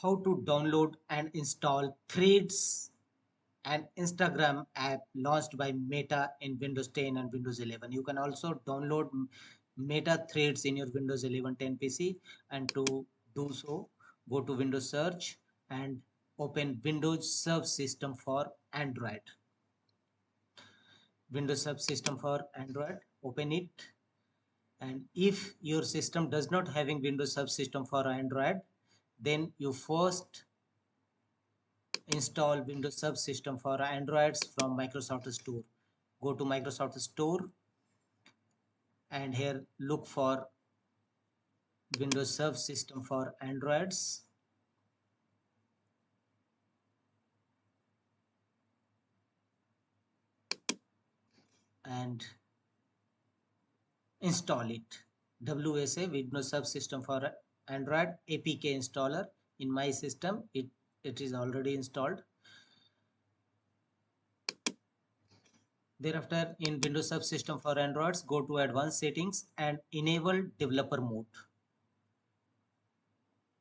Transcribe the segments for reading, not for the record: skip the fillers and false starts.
how to download and install Threads, an Instagram app launched by Meta in Windows 10 and Windows 11. You can also download Meta Threads in your Windows 11 10 PC, and to do so, go to Windows Search and open Windows Subsystem for Android. Windows Subsystem for Android, open it. And if your system does not having Windows Subsystem for Android, then you first install Windows Subsystem for Androids from Microsoft Store. Go to Microsoft Store and here look for Windows Subsystem for Androids. And install it. WSA, Windows Subsystem for Android APK installer. In my system, it is already installed. Thereafter, in Windows Subsystem for Androids, go to Advanced Settings and enable Developer Mode.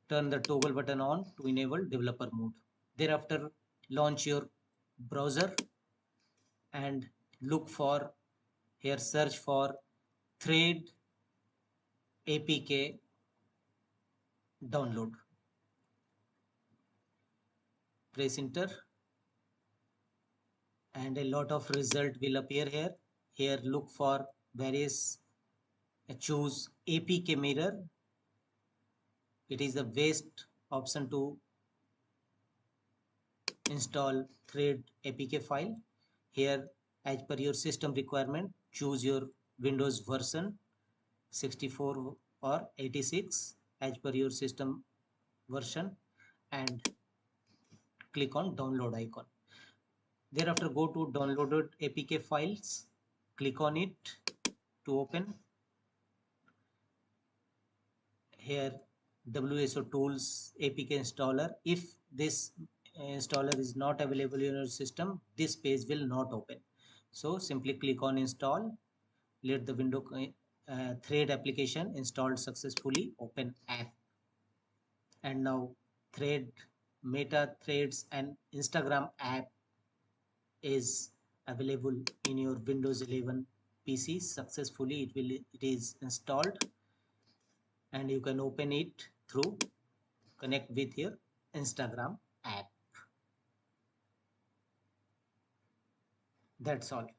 Turn the toggle button on to enable Developer Mode. Thereafter, launch your browser and look for here, search for Thread APK download. Press enter and a lot of result will appear here. Here look for various, choose APK mirror. It is the best option to install Thread APK file. Here, as per your system requirement, choose your Windows version 64 or 86 as per your system version and click on download icon. Thereafter, go to downloaded APK files, click on it to open. Here, WSO Tools APK installer. If this installer is not available in your system, this page will not open. So simply click on install. Let the window Thread application installed successfully. Open app. And now Thread, Meta Threads and Instagram app is available in your Windows 11 PC successfully. It is installed and you can open it through connect with your Instagram app. That's all.